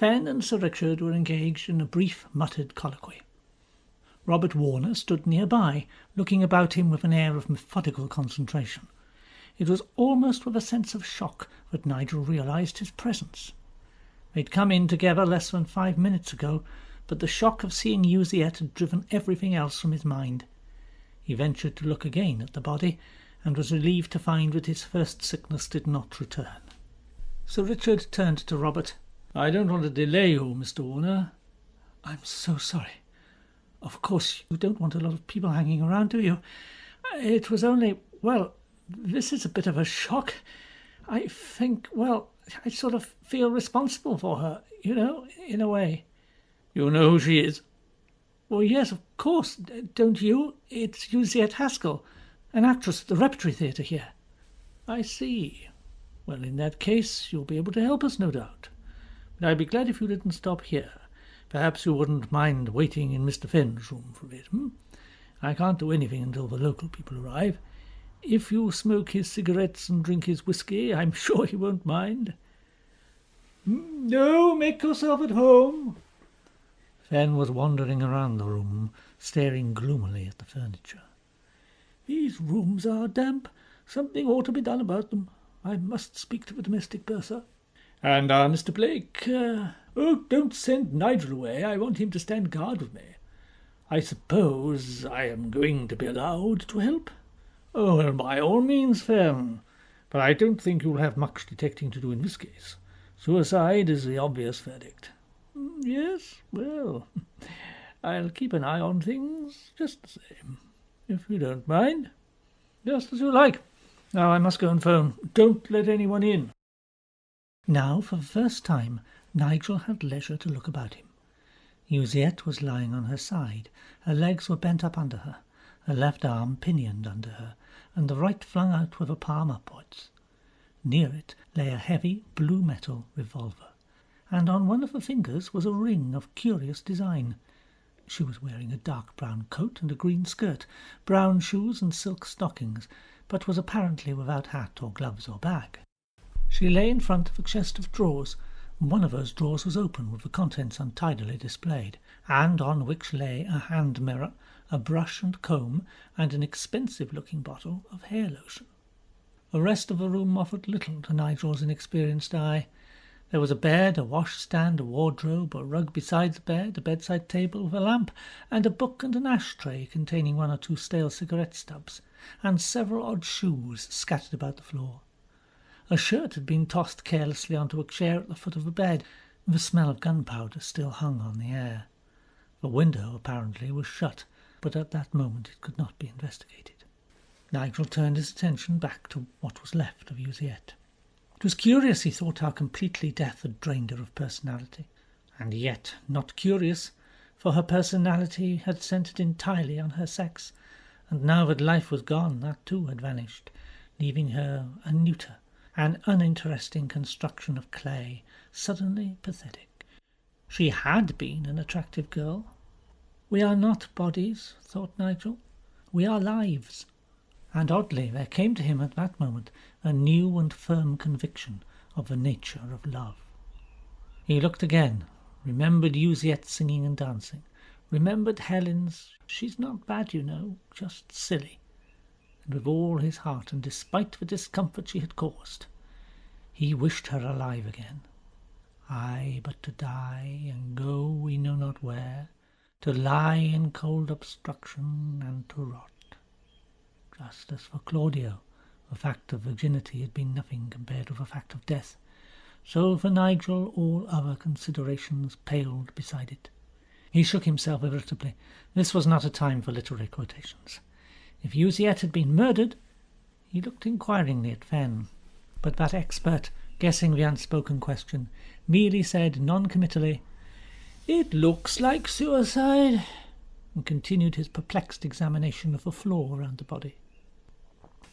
Fenn and Sir Richard were engaged in a brief muttered colloquy. Robert Warner stood nearby, looking about him with an air of methodical concentration. It was almost with a sense of shock that Nigel realised his presence. They'd come in together less than 5 minutes ago, but the shock of seeing Yuziet had driven everything else from his mind. He ventured to look again at the body, and was relieved to find that his first sickness did not return. Sir Richard turned to Robert. "I don't want to delay you, Mr. Warner." "I'm so sorry. Of course you don't want a lot of people hanging around, do you? It was only, well, this is a bit of a shock. I think, well, I sort of feel responsible for her, in a way." "You know who she is?" "Well, yes, of course. Don't you? It's Yuziet Haskell, an actress at the Repertory Theatre here." "I see. Well, in that case, you'll be able to help us, no doubt. But I'd be glad if you didn't stop here. Perhaps you wouldn't mind waiting in Mr. Fenn's room for a bit, I can't do anything until the local people arrive. If you smoke his cigarettes and drink his whisky, I'm sure he won't mind." "No, make yourself at home." Fenn was wandering around the room, staring gloomily at the furniture. "These rooms are damp. Something ought to be done about them. I must speak to the domestic purser. And Mr. Blake, don't send Nigel away. I want him to stand guard with me. I suppose I am going to be allowed to help?" "Oh, well, by all means, Fenn. But I don't think you'll have much detecting to do in this case. Suicide is the obvious verdict." "Yes, well, I'll keep an eye on things just the same, if you don't mind." "Just as you like. Now I must go and phone. Don't let anyone in." Now, for the first time, Nigel had leisure to look about him. Yuziet was lying on her side. Her legs were bent up under her, her left arm pinioned under her, and the right flung out with a palm upwards. Near it lay a heavy blue metal revolver, and on one of the fingers was a ring of curious design. She was wearing a dark brown coat and a green skirt, brown shoes and silk stockings, but was apparently without hat or gloves or bag. She lay in front of a chest of drawers. One of those drawers was open, with the contents untidily displayed, and on which lay a hand mirror, a brush and comb, and an expensive-looking bottle of hair lotion. The rest of the room offered little to Nigel's inexperienced eye. There was a bed, a washstand, a wardrobe, a rug beside the bed, a bedside table with a lamp, and a book and an ashtray containing 1 or 2 stale cigarette stubs, and several odd shoes scattered about the floor. A shirt had been tossed carelessly onto a chair at the foot of the bed, and the smell of gunpowder still hung on the air. The window, apparently, was shut, but at that moment it could not be investigated. Nigel turned his attention back to what was left of Yuziet. It was curious, he thought, how completely death had drained her of personality, and yet not curious, for her personality had centred entirely on her sex, and now that life was gone, that too had vanished, leaving her a neuter, an uninteresting construction of clay, suddenly pathetic. She had been an attractive girl. "We are not bodies," thought Nigel. "We are lives." And oddly there came to him at that moment a new and firm conviction of the nature of love. He looked again, remembered Yuziet singing and dancing, remembered Helen's "She's not bad, you know, just silly," and with all his heart, and despite the discomfort she had caused, he wished her alive again. Aye, but to die, and go we know not where, to lie in cold obstruction, and to rot. Just as for Claudio, the fact of virginity had been nothing compared with the fact of death, so for Nigel all other considerations paled beside it. He shook himself irritably. This was not a time for literary quotations. If Yuziet had been murdered, he looked inquiringly at Fenn, but that expert, guessing the unspoken question, merely said non-committally, "It looks like suicide," and continued his perplexed examination of the floor around the body.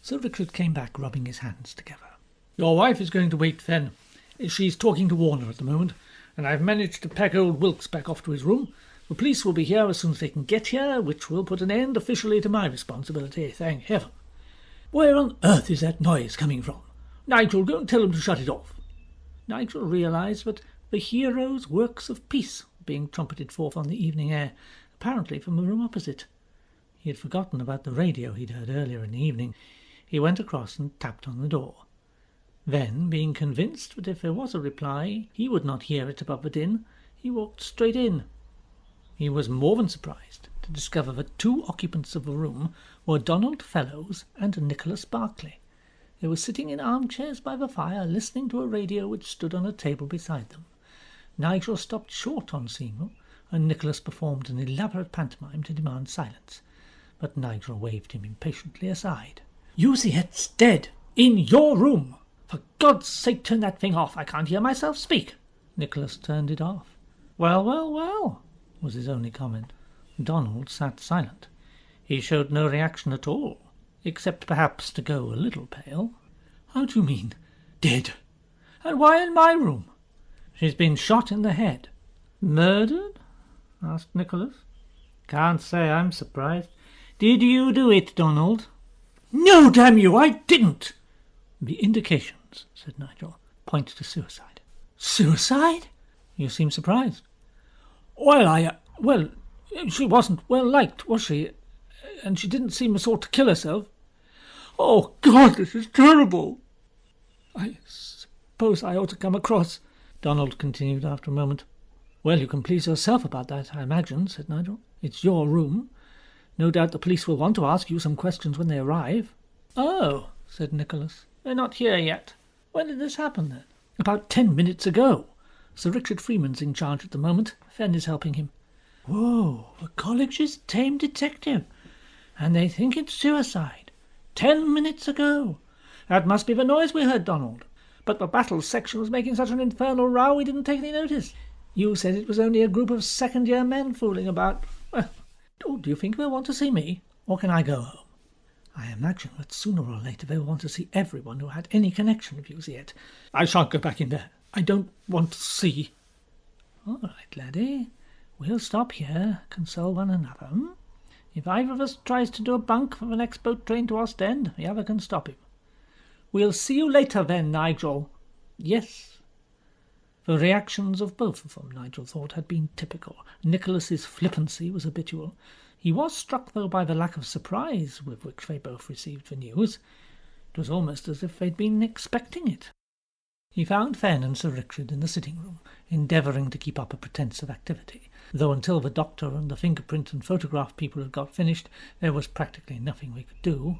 Sir Richard came back, rubbing his hands together. "Your wife is going to wait, Fenn. She's talking to Warner at the moment, and I've managed to pack old Wilkes back off to his room. The police will be here as soon as they can get here, which will put an end officially to my responsibility, thank heaven. Where on earth is that noise coming from? Nigel, go and tell them to shut it off." Nigel realised that The hero's works of peace were being trumpeted forth on the evening air, apparently from a room opposite. He had forgotten about the radio he'd heard earlier in the evening. He went across and tapped on the door. Then, being convinced that if there was a reply he would not hear it above the din, he walked straight in. He was more than surprised to discover that two occupants of the room were Donald Fellows and Nicholas Barclay. They were sitting in armchairs by the fire, listening to a radio which stood on a table beside them. Nigel stopped short on seeing them, and Nicholas performed an elaborate pantomime to demand silence. But Nigel waved him impatiently aside. "You see it's dead! In your room! For God's sake, turn that thing off! I can't hear myself speak!" Nicholas turned it off. "Well, well, well," was his only comment. Donald sat silent. He showed no reaction at all, except perhaps to go a little pale. "How do you mean, dead? And why in my room?" "She's been shot in the head." "Murdered?" asked Nicholas. "Can't say I'm surprised. Did you do it, Donald?" "No, damn you, I didn't." "The indications," said Nigel, "point to suicide." "Suicide?" "You seem surprised." Well, she wasn't well liked, was she? And she didn't seem the sort to kill herself." "Oh, God, this is terrible." "I suppose I ought to come across," Donald continued after a moment. "Well, you can please yourself about that, I imagine," said Nigel. "It's your room. No doubt the police will want to ask you some questions when they arrive." "Oh," said Nicholas. "They're not here yet. When did this happen, then?" "About 10 minutes ago. Sir Richard Freeman's in charge at the moment. Fenn is helping him." "Whoa, the college's tame detective. And they think it's suicide. 10 minutes ago. That must be the noise we heard, Donald. But the battles section was making such an infernal row we didn't take any notice. You said it was only a group of second-year men fooling about. Well, do you think they'll want to see me, or can I go home?" "I imagine that sooner or later they'll want to see everyone who had any connection with Yuziet. I shan't go back in there. I don't want to see." "All right, laddie. We'll stop here, console one another. If either of us tries to do a bunk for the next boat train to Ostend, the other can stop him." "We'll see you later then, Nigel." "Yes." The reactions of both of them, Nigel thought, had been typical. Nicholas's flippancy was habitual. He was struck, though, by the lack of surprise with which they both received the news. It was almost as if they'd been expecting it. He found Fenn and Sir Richard in the sitting-room, endeavouring to keep up a pretence of activity, though until the doctor and the fingerprint and photograph people had got finished, there was practically nothing we could do.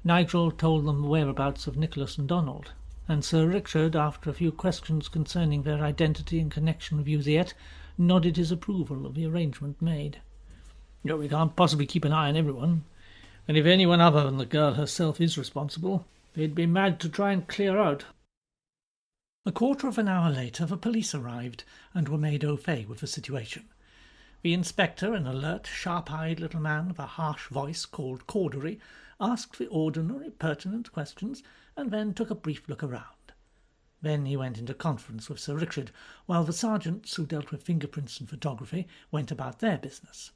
Nigel told them the whereabouts of Nicholas and Donald, and Sir Richard, after a few questions concerning their identity and connection with Yuziet, nodded his approval of the arrangement made. "We can't possibly keep an eye on everyone, and if anyone other than the girl herself is responsible, they'd be mad to try and clear out." A quarter of an hour later the police arrived and were made au fait with the situation. The inspector, an alert, sharp-eyed little man with a harsh voice called Cordery, asked the ordinary pertinent questions and then took a brief look around. Then he went into conference with Sir Richard, while the sergeants who dealt with fingerprints and photography went about their business.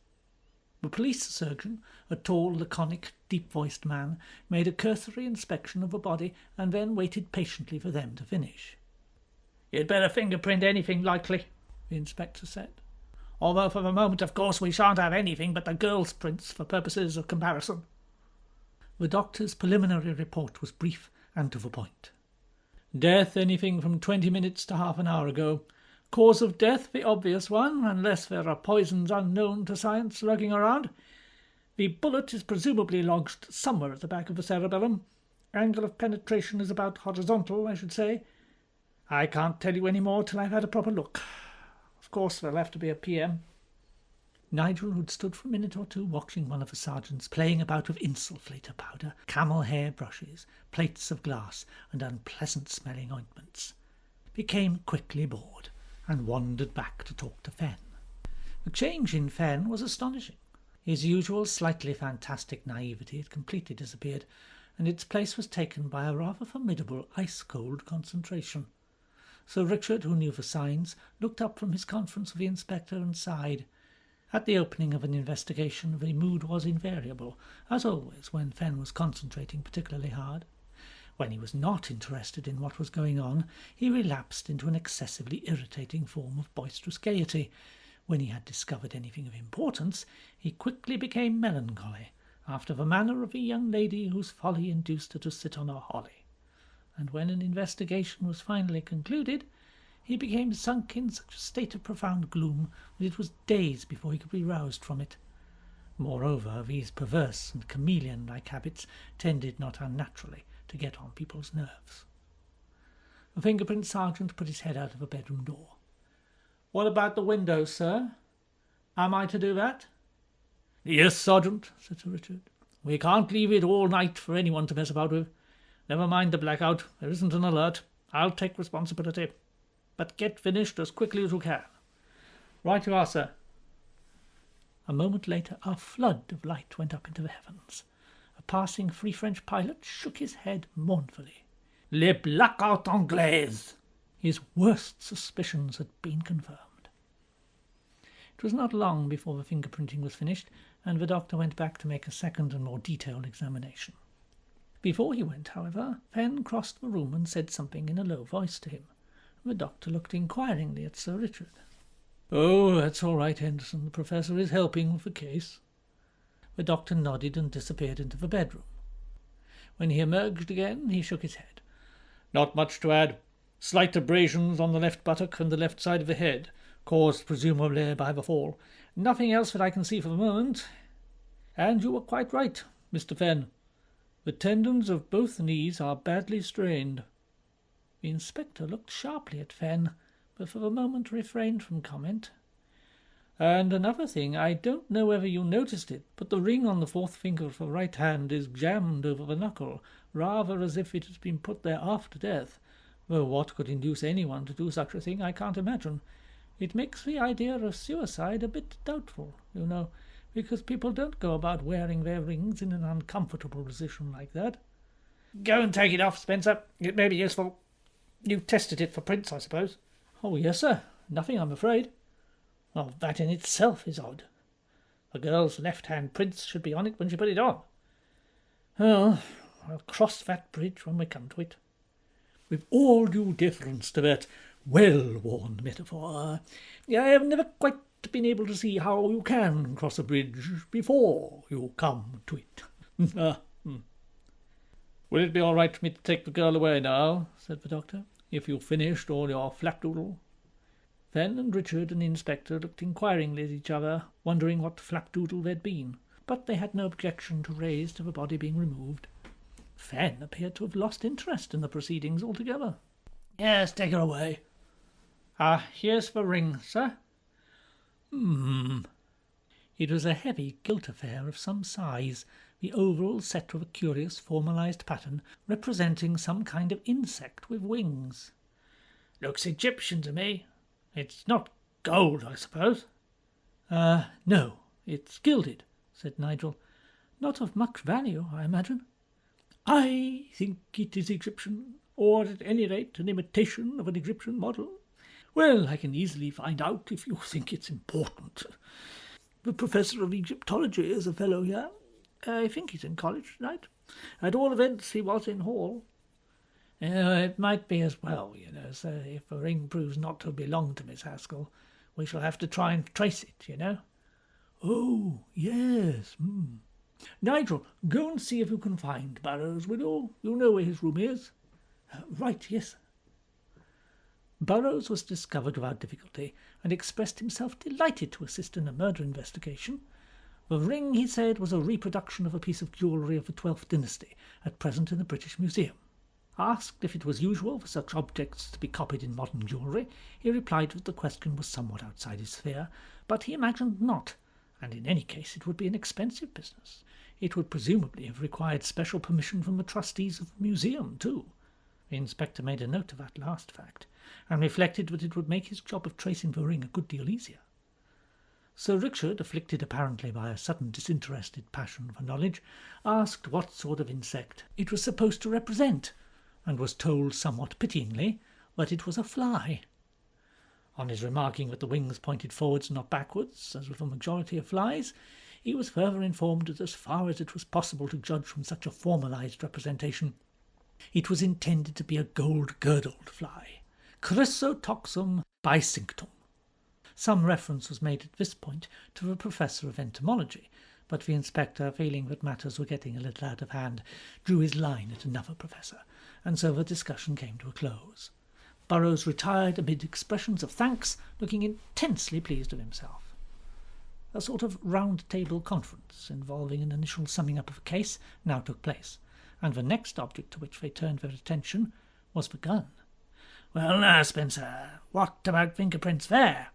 The police surgeon, a tall, laconic, deep-voiced man, made a cursory inspection of the body and then waited patiently for them to finish. "You'd better fingerprint anything likely," the inspector said. "Although for the moment, of course, we shan't have anything but the girl's prints for purposes of comparison." The doctor's preliminary report was brief and to the point. "Death anything from 20 minutes to half an hour ago. Cause of death the obvious one, unless there are poisons unknown to science lurking around. The bullet is presumably lodged somewhere at the back of the cerebellum. Angle of penetration is about horizontal, I should say. I can't tell you any more till I've had a proper look. Of course, there'll have to be a PM." Nigel, who'd stood for a minute or two watching one of the sergeants playing about with insulflator powder, camel hair brushes, plates of glass, and unpleasant-smelling ointments, became quickly bored and wandered back to talk to Fenn. The change in Fenn was astonishing. His usual slightly fantastic naivety had completely disappeared, and its place was taken by a rather formidable ice-cold concentration. Sir Richard, who knew the signs, looked up from his conference with the inspector and sighed. At the opening of an investigation, the mood was invariable, as always when Fenn was concentrating particularly hard. When he was not interested in what was going on, he relapsed into an excessively irritating form of boisterous gaiety. When he had discovered anything of importance, he quickly became melancholy, after the manner of a young lady whose folly induced her to sit on a holly. And when an investigation was finally concluded, he became sunk in such a state of profound gloom that it was days before he could be roused from it. Moreover, these perverse and chameleon-like habits tended not unnaturally to get on people's nerves. The fingerprint sergeant put his head out of the bedroom door. "What about the window, sir? Am I to do that?" "Yes, Sergeant," said Sir Richard. "We can't leave it all night for anyone to mess about with. Never mind the blackout. There isn't an alert. I'll take responsibility. But get finished as quickly as you can." "Right you are, sir." A moment later a flood of light went up into the heavens. A passing Free French pilot shook his head mournfully. "Les blackouts anglaises!" His worst suspicions had been confirmed. It was not long before the fingerprinting was finished, and the doctor went back to make a second and more detailed examination. Before he went, however, Fenn crossed the room and said something in a low voice to him. The doctor looked inquiringly at Sir Richard. "Oh, that's all right, Henderson. The professor is helping with the case." The doctor nodded and disappeared into the bedroom. When he emerged again, he shook his head. "Not much to add. Slight abrasions on the left buttock and the left side of the head, caused presumably by the fall. Nothing else that I can see for the moment. And you were quite right, Mr. Fenn. The tendons of both knees are badly strained." The inspector looked sharply at Fenn, but for the moment refrained from comment. "And another thing, I don't know whether you noticed it, but the ring on the fourth finger of the right hand is jammed over the knuckle, rather as if it had been put there after death, though what could induce anyone to do such a thing I can't imagine. It makes the idea of suicide a bit doubtful, you know, because people don't go about wearing their rings in an uncomfortable position like that." "Go and take it off, Spencer. It may be useful. You tested it for prints, I suppose?" "Oh, yes, sir. Nothing, I'm afraid." "Well, that in itself is odd. The girl's left-hand prints should be on it when she put it on." "Well, I'll cross that bridge when we come to it." "With all due deference to that well-worn metaphor, I have never quite been able to see how you can cross a bridge before you come to it." "Will it be all right for me to take the girl away now?" said the doctor, "if you've finished all your flapdoodle?" Fenn and Richard and the inspector looked inquiringly at each other, wondering what flapdoodle there'd been, but they had no objection to raise to the body being removed. Fenn appeared to have lost interest in the proceedings altogether. "Yes, take her away." Here's the ring, sir." It was a heavy gilt affair of some size, the oval set with a curious formalized pattern representing some kind of insect with wings. "Looks Egyptian to me. It's not gold, I suppose?" No, it's gilded," said Nigel. "Not of much value, I imagine." "I think it is Egyptian, or at any rate an imitation of an Egyptian model. Well, I can easily find out if you think it's important. The professor of Egyptology is a fellow here. I think he's in college tonight. At all events, he was in hall." "It might be as well, you know, sir. If the ring proves not to belong to Miss Haskell, we shall have to try and trace it, you know." "Oh, yes. Nigel, go and see if you can find Burrows, will you? You know where his room is." "Right, yes." Burrows was discovered without difficulty, and expressed himself delighted to assist in a murder investigation. The ring, he said, was a reproduction of a piece of jewellery of the 12th dynasty, at present in the British Museum. Asked if it was usual for such objects to be copied in modern jewellery, he replied that the question was somewhat outside his sphere, but he imagined not, and in any case it would be an expensive business. It would presumably have required special permission from the trustees of the museum, too. The inspector made a note of that last fact, and reflected that it would make his job of tracing the ring a good deal easier. Sir Richard, afflicted apparently by a sudden disinterested passion for knowledge, asked what sort of insect it was supposed to represent, and was told somewhat pityingly that it was a fly. On his remarking that the wings pointed forwards and not backwards, as with a majority of flies, he was further informed that as far as it was possible to judge from such a formalized representation, It was intended to be a gold-girdled fly, Chrysotoxum bisinctum. Some reference was made at this point to the professor of entomology, but the inspector, feeling that matters were getting a little out of hand, drew his line at another professor, and so the discussion came to a close. Burroughs retired amid expressions of thanks, looking intensely pleased with himself. A sort of round-table conference, involving an initial summing up of a case, now took place, and the next object to which they turned their attention was the gun. "Well now, Spencer, what about fingerprints there,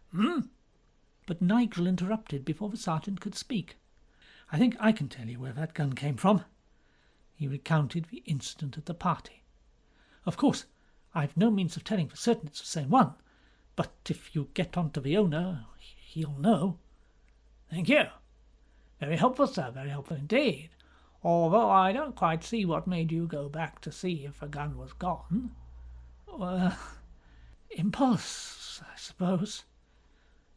But Nigel interrupted before the sergeant could speak. "I think I can tell you where that gun came from." He recounted the incident at the party. "Of course, I've no means of telling for certain it's the same one, but if you get on to the owner, he'll know." "Thank you. Very helpful, sir, very helpful indeed. Although I don't quite see what made you go back to see if the gun was gone." "Well, impulse, I suppose."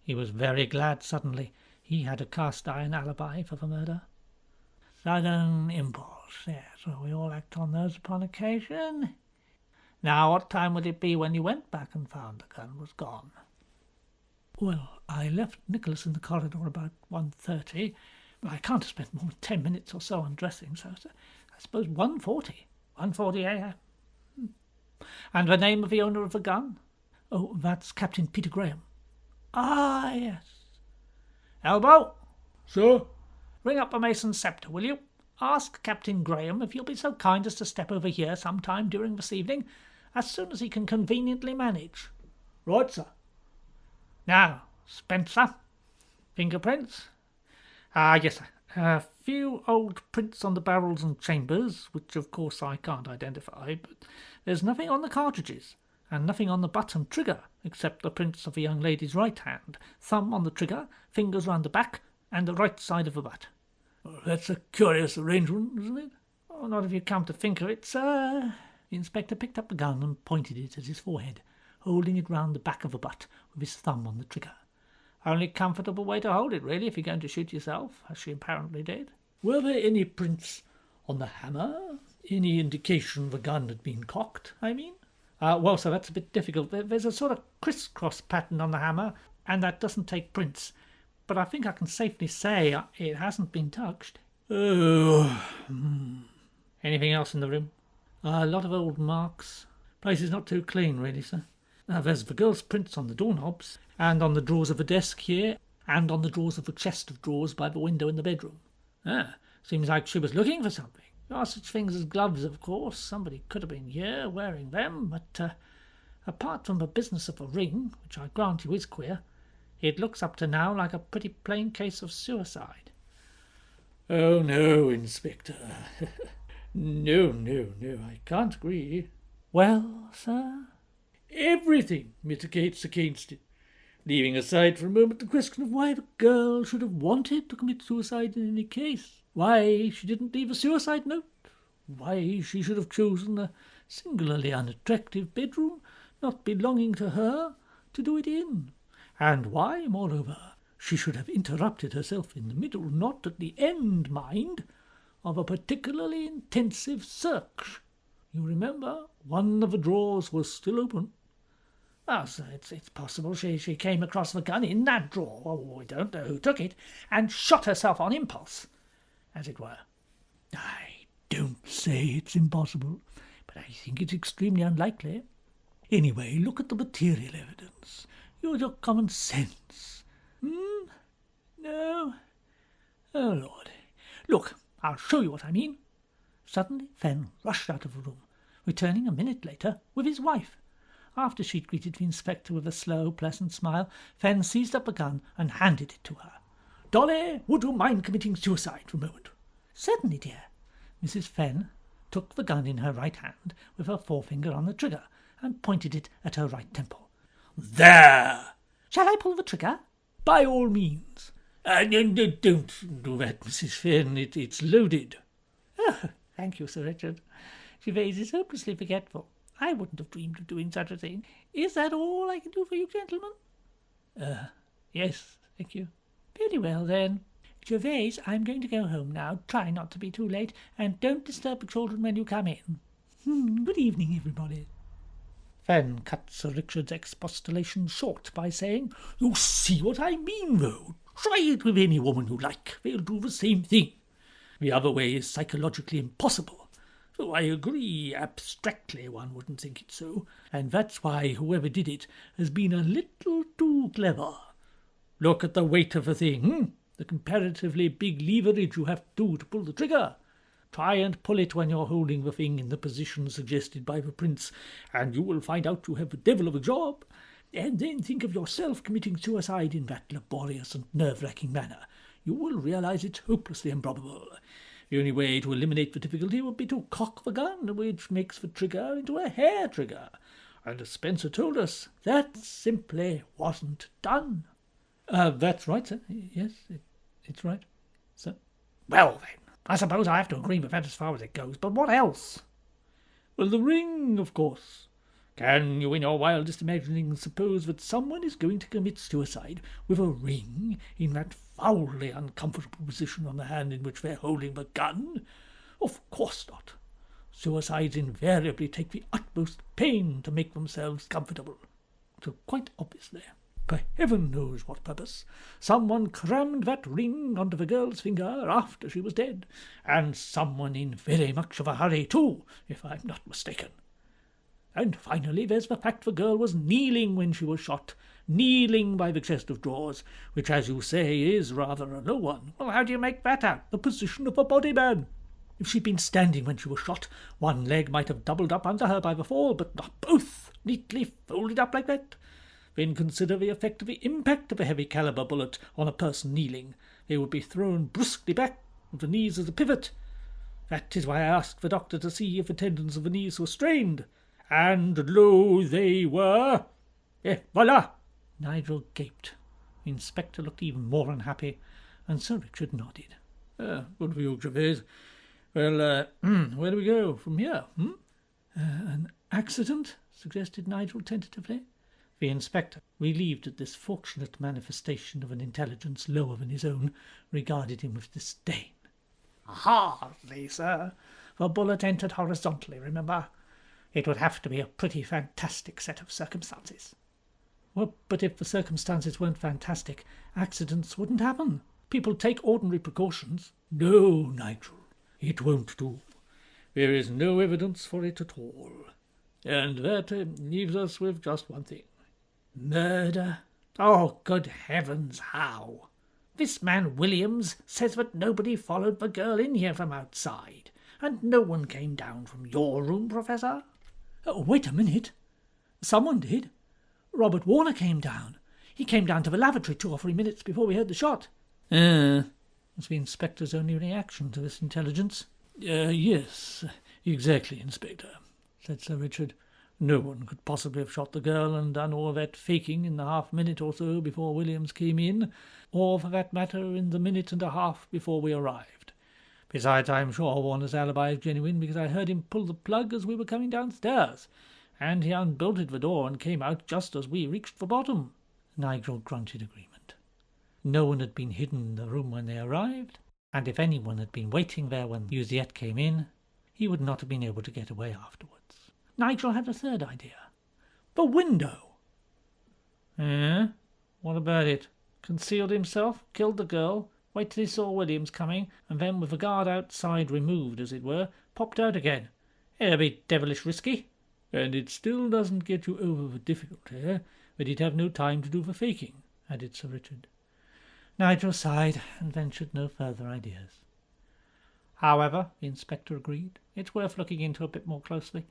He was very glad suddenly he had a cast-iron alibi for the murder. "Sudden impulse, yes, well, we all act on those upon occasion. Now, what time would it be when you went back and found the gun was gone?" "Well, I left Nicholas in the corridor about 1:30. I can't have spent more than 10 minutes or so undressing, so I suppose 1:40. 1:40 a.m. And the name of the owner of the gun?" "Oh, that's Captain Peter Graham." "Ah, yes. Elbow." "Sir?" "Ring up the Mason's Sceptre, will you? Ask Captain Graham if he'll be so kind as to step over here some time during this evening, as soon as he can conveniently manage." "Right, sir." "Now, Spencer, fingerprints?" Yes, sir. A few old prints on the barrels and chambers, which of course I can't identify, but there's nothing on the cartridges, and nothing on the butt and trigger, except the prints of the young lady's right hand, thumb on the trigger, fingers round the back, and the right side of the butt." "Well, that's a curious arrangement, isn't it?" "Oh, not if you come to think of it, sir." The inspector picked up the gun and pointed it at his forehead, holding it round the back of the butt with his thumb on the trigger. "Only comfortable way to hold it, really, if you're going to shoot yourself, as she apparently did." "Were there any prints on the hammer? Any indication the gun had been cocked, I mean?" Well, sir, that's a bit difficult. There's a sort of criss-cross pattern on the hammer, and that doesn't take prints. But I think I can safely say it hasn't been touched." "Oh, Anything else in the room?" A lot of old marks. Place is not too clean, really, sir. There's the girl's prints on the doorknobs, and on the drawers of the desk here, and on the drawers of the chest of drawers by the window in the bedroom." Seems like she was looking for something. There are such things as gloves, of course. Somebody could have been here wearing them, but apart from the business of a ring, which I grant you is queer, it looks up to now like a pretty plain case of suicide." "Oh, no, Inspector. No, I can't agree." "Well, sir?" "Everything mitigates against it, leaving aside for a moment the question of why the girl should have wanted to commit suicide in any case, why she didn't leave a suicide note, why she should have chosen a singularly unattractive bedroom not belonging to her to do it in, and why, moreover, she should have interrupted herself in the middle, not at the end, mind, of a particularly intensive search. You remember, one of the drawers was still open." "Oh, sir, it's possible she came across the gun in that drawer, or we don't know who took it, and shot herself on impulse, as it were." "I don't say it's impossible, but I think it's extremely unlikely. Anyway, look at the material evidence. Use your common sense." "No." "Oh, Lord. Look, I'll show you what I mean." Suddenly Fenn rushed out of the room, returning a minute later with his wife. After she'd greeted the inspector with a slow, pleasant smile, Fenn seized up the gun and handed it to her. "Dolly, would you mind committing suicide for a moment?" "Certainly, dear." Mrs. Fenn took the gun in her right hand with her forefinger on the trigger and pointed it at her right temple. "There!" "Shall I pull the trigger?" "By all means." Don't do that, Mrs. Fenn. It's loaded." "Oh, thank you, Sir Richard. Gervais is hopelessly forgetful. I wouldn't have dreamed of doing such a thing. Is that all I can do for you, gentlemen?" Yes, thank you." "Very well, then. Gervais, I'm going to go home now. Try not to be too late, and don't disturb the children when you come in." Good evening, everybody. Fen cut Sir Richard's expostulation short by saying, "You see what I mean, though. Try it with any woman you like. They'll do the same thing. The other way is psychologically impossible. Though I agree, abstractly one wouldn't think it so, and that's why whoever did it has been a little too clever. Look at the weight of the thing, the comparatively big leverage you have to pull the trigger. Try and pull it when you're holding the thing in the position suggested by the prince, and you will find out you have the devil of a job. And then think of yourself committing suicide in that laborious and nerve-wracking manner. You will realize it's hopelessly improbable. The only way to eliminate the difficulty would be to cock the gun, which makes the trigger into a hair trigger. And as Spencer told us, that simply wasn't done." That's right, sir. Yes, it's right, sir. Well, then, I suppose I have to agree with that as far as it goes, but what else? Well, the ring, of course. Can you in your wildest imagining suppose that someone is going to commit suicide with a ring in that foully uncomfortable position on the hand in which they're holding the gun? Of course not. Suicides invariably take the utmost pain to make themselves comfortable. So quite obviously, for heaven knows what purpose, someone crammed that ring onto the girl's finger after she was dead, and someone in very much of a hurry too, if I'm not mistaken. And finally there's the fact the girl was kneeling when she was shot, kneeling by the chest of drawers, which, as you say, is rather a low one. Well, how do you make that out? The position of a body, man. If she'd been standing when she was shot, one leg might have doubled up under her by the fall, but not both, neatly folded up like that. Then consider the effect of the impact of a heavy caliber bullet on a person kneeling. They would be thrown brusquely back, with the knees as a pivot. That is why I asked the doctor to see if the tendons of the knees were strained. And lo, they were. Voila! Nigel gaped. The inspector looked even more unhappy, and Sir Richard nodded. Good for you, Gervase. Well, where do we go from here? An accident? Suggested Nigel tentatively. The inspector, relieved at this fortunate manifestation of an intelligence lower than his own, regarded him with disdain. Hardly, sir. The bullet entered horizontally, remember. It would have to be a pretty fantastic set of circumstances. Well, but if the circumstances weren't fantastic, accidents wouldn't happen. People take ordinary precautions. No, Nigel, it won't do. There is no evidence for it at all. And that leaves us with just one thing. Murder? Oh, good heavens, how? This man Williams says that nobody followed the girl in here from outside, and no one came down from your room, Professor. Oh, wait a minute. Someone did. Robert Warner came down. He came down to the lavatory 2 or 3 minutes before we heard the shot. Was the inspector's only reaction to this intelligence. Yes, exactly, Inspector, said Sir Richard. No one could possibly have shot the girl and done all that faking in the half-minute or so before Williams came in, or, for that matter, in the minute and a half before we arrived. Besides, I'm sure Warner's alibi is genuine, because I heard him pull the plug as we were coming downstairs, and he unbolted the door and came out just as we reached the bottom. Nigel grunted agreement. No one had been hidden in the room when they arrived, and if anyone had been waiting there when Uziette came in, he would not have been able to get away afterwards. Nigel had a third idea. The window! What about it? Concealed himself, killed the girl, waited till he saw Williams coming, and then, with the guard outside removed, as it were, popped out again. It'd be devilish risky. And it still doesn't get you over the difficulty that he'd have no time to do the faking, added Sir Richard. Nigel sighed and ventured no further ideas. However, the inspector agreed, it's worth looking into a bit more closely.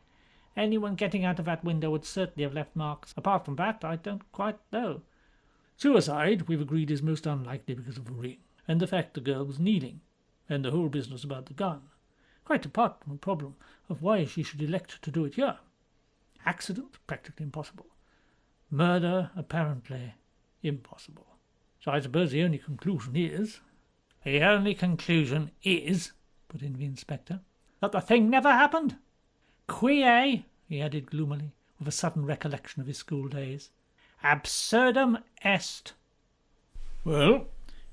Anyone getting out of that window would certainly have left marks. Apart from that, I don't quite know. Suicide, we've agreed, is most unlikely because of the ring, and the fact the girl was kneeling, and the whole business about the gun, quite apart from the problem of why she should elect to do it here. Accident, practically impossible. Murder, apparently impossible. So I suppose the only conclusion is... The only conclusion is, put in the inspector, that the thing never happened. Quie, he added gloomily, with a sudden recollection of his school days. Absurdum est. Well,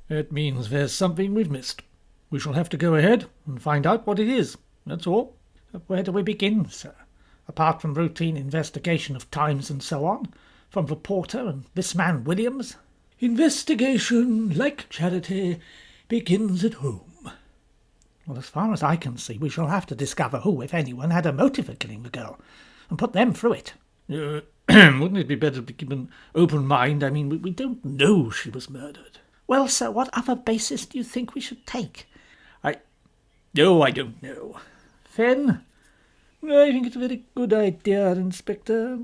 that means there's something we've missed. We shall have to go ahead and find out what it is, that's all. Where do we begin, sir? Apart from routine investigation of times and so on, from the porter and this man Williams? Investigation, like charity, begins at home. Well, as far as I can see, we shall have to discover who, if anyone, had a motive for killing the girl, and put them through it. Wouldn't it be better to keep an open mind? I mean, we don't know she was murdered. Well, sir, what other basis do you think we should take? I don't know. Finn? I think it's a very good idea, Inspector.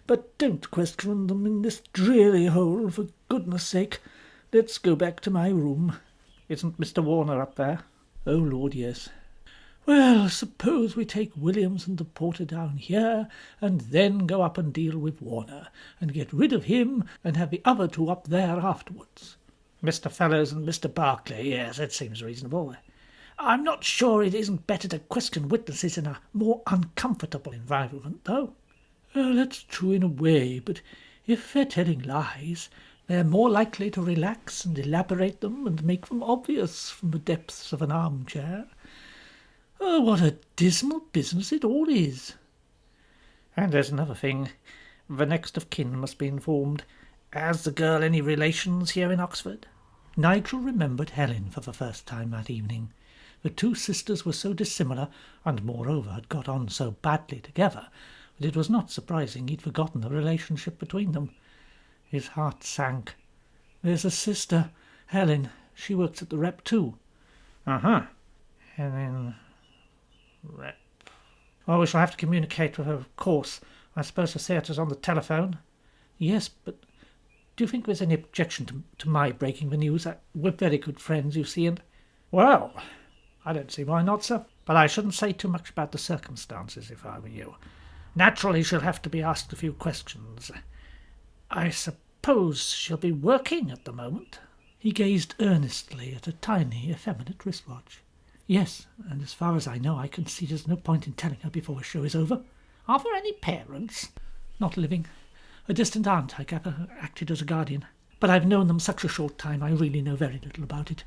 But don't question them in this dreary hole, for goodness sake. Let's go back to my room. Isn't Mr. Warner up there? Oh, Lord, yes. Well, suppose we take Williams and the porter down here, and then go up and deal with Warner, and get rid of him, and have the other two up there afterwards. Mr. Fellows and Mr. Barclay, yes, that seems reasonable. I'm not sure it isn't better to question witnesses in a more uncomfortable environment, though. That's true in a way, but if they're telling lies, they're more likely to relax and elaborate them and make them obvious from the depths of an armchair. Oh, what a dismal business it all is. And there's another thing. The next of kin must be informed. Has the girl any relations here in Oxford? Nigel remembered Helen for the first time that evening. The two sisters were so dissimilar, and moreover had got on so badly together, that it was not surprising he'd forgotten the relationship between them. His heart sank. There's a sister, Helen. She works at the Rep too. Uh-huh. Helen... Rep... Well, we shall have to communicate with her, of course. I suppose the theatre's on the telephone. Yes, but do you think there's any objection to my breaking the news? We're very good friends, you see, and... Well, I don't see why not, sir. But I shouldn't say too much about the circumstances if I were you. Naturally, she'll have to be asked a few questions. I suppose she'll be working at the moment? He gazed earnestly at a tiny, effeminate wristwatch. Yes, and as far as I know, I can see there's no point in telling her before the show is over. Are there any parents? Not living. A distant aunt, I gather, acted as a guardian. But I've known them such a short time, I really know very little about it.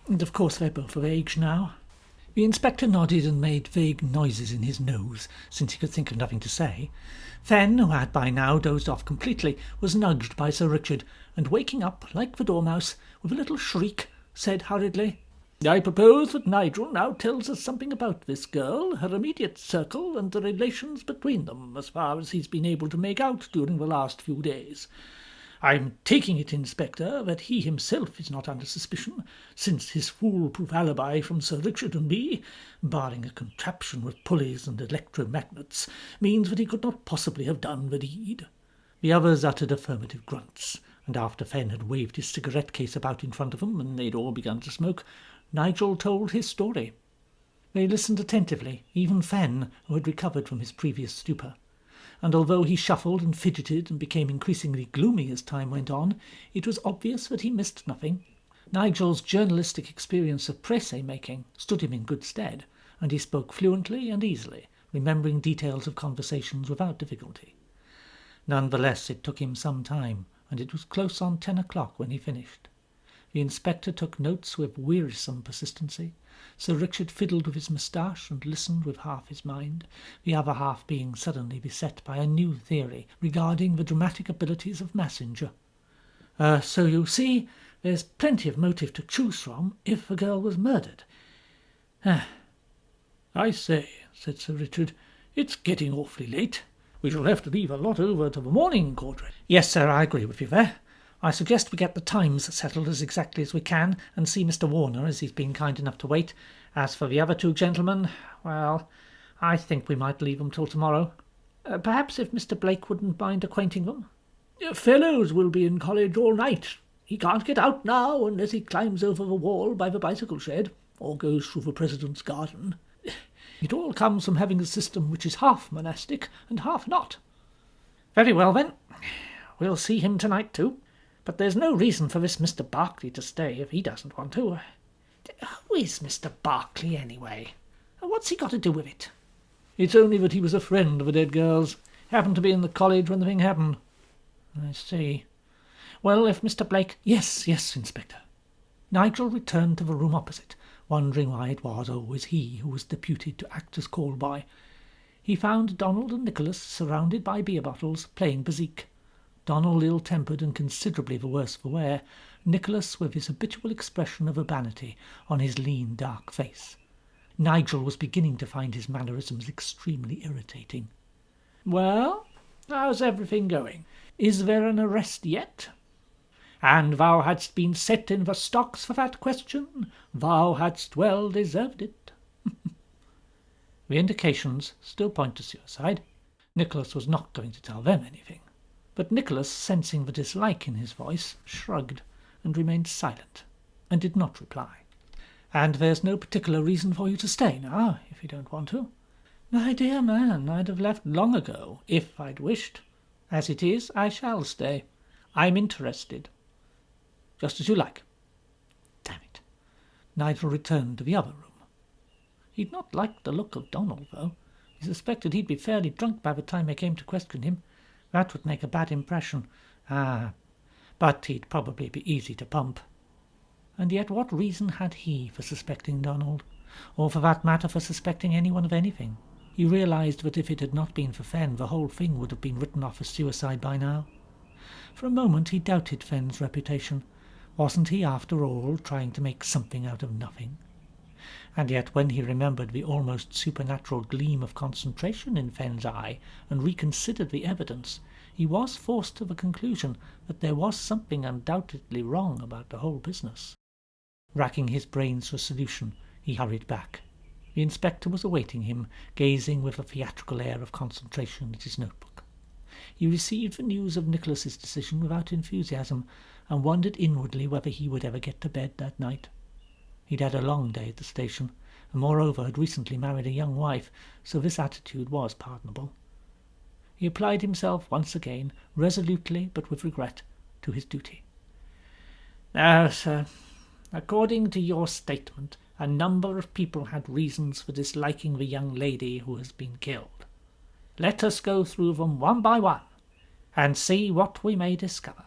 And of course they're both of age now. The inspector nodded and made vague noises in his nose, since he could think of nothing to say. Fen, who had by now dozed off completely, was nudged by Sir Richard, and waking up, like the dormouse, with a little shriek, said hurriedly, I propose that Nigel now tells us something about this girl, her immediate circle, and the relations between them, as far as he's been able to make out during the last few days. I'm taking it, Inspector, that he himself is not under suspicion, since his foolproof alibi from Sir Richard and me, barring a contraption with pulleys and electromagnets, means that he could not possibly have done the deed. The others uttered affirmative grunts, and after Fen had waved his cigarette case about in front of them, and they'd all begun to smoke, Nigel told his story. They listened attentively, even Fen, who had recovered from his previous stupor. And although he shuffled and fidgeted and became increasingly gloomy as time went on, it was obvious that he missed nothing. Nigel's journalistic experience of presse-making stood him in good stead, and he spoke fluently and easily, remembering details of conversations without difficulty. Nonetheless, it took him some time, and it was close on 10 o'clock when he finished. The inspector took notes with wearisome persistency. Sir Richard fiddled with his moustache and listened with half his mind, the other half being suddenly beset by a new theory regarding the dramatic abilities of Massinger. So you see, there's plenty of motive to choose from if the girl was murdered. I say, said Sir Richard, it's getting awfully late. We shall have to leave a lot over to the morning, Caudray. Yes, sir, I agree with you there. I suggest we get the times settled as exactly as we can, and see Mr. Warner, as he's been kind enough to wait. As for the other two gentlemen, well, I think we might leave them till tomorrow. Perhaps if Mr. Blake wouldn't mind acquainting them. Fellows will be in college all night. He can't get out now unless he climbs over the wall by the bicycle shed, or goes through the President's garden. It all comes from having a system which is half monastic and half not. Very well, then. We'll see him tonight, too. But there's no reason for this Mr. Barclay to stay if he doesn't want to. Who is Mr. Barclay, anyway? What's he got to do with it? It's only that he was a friend of the dead girl's. Happened to be in the college when the thing happened. I see. Well, if Mr. Blake... Yes, Inspector. Nigel returned to the room opposite, wondering why it was always he who was deputed to act as call-boy. He found Donald and Nicholas surrounded by beer bottles, playing bezique. Donald ill-tempered and considerably the worse for wear, Nicholas with his habitual expression of urbanity on his lean, dark face. Nigel was beginning to find his mannerisms extremely irritating. "Well, how's everything going? Is there an arrest yet? And thou hadst been set in the stocks for that question. Thou hadst well deserved it." The indications still point to suicide. Nicholas was not going to tell them anything. But Nicholas, sensing the dislike in his voice, shrugged and remained silent, and did not reply. "And there's no particular reason for you to stay now, if you don't want to?" "My dear man, I'd have left long ago, if I'd wished. As it is, I shall stay. I'm interested." "Just as you like." Damn it. Nigel returned to the other room. He'd not liked the look of Donald, though. He suspected he'd be fairly drunk by the time they came to question him. That would make a bad impression. But he'd probably be easy to pump. And yet what reason had he for suspecting Donald? Or for that matter for suspecting anyone of anything? He realized that if it had not been for Fen, the whole thing would have been written off as suicide by now. For a moment he doubted Fen's reputation. Wasn't he, after all, trying to make something out of nothing? And yet when he remembered the almost supernatural gleam of concentration in Fen's eye and reconsidered the evidence, he was forced to the conclusion that there was something undoubtedly wrong about the whole business. Racking his brains for solution, he hurried back. The inspector was awaiting him, gazing with a theatrical air of concentration at his notebook. He received the news of Nicholas's decision without enthusiasm, and wondered inwardly whether he would ever get to bed that night. He'd had a long day at the station, and moreover had recently married a young wife, so this attitude was pardonable. He applied himself once again, resolutely but with regret, to his duty. "Now, sir, according to your statement, a number of people had reasons for disliking the young lady who has been killed. Let us go through them one by one, and see what we may discover."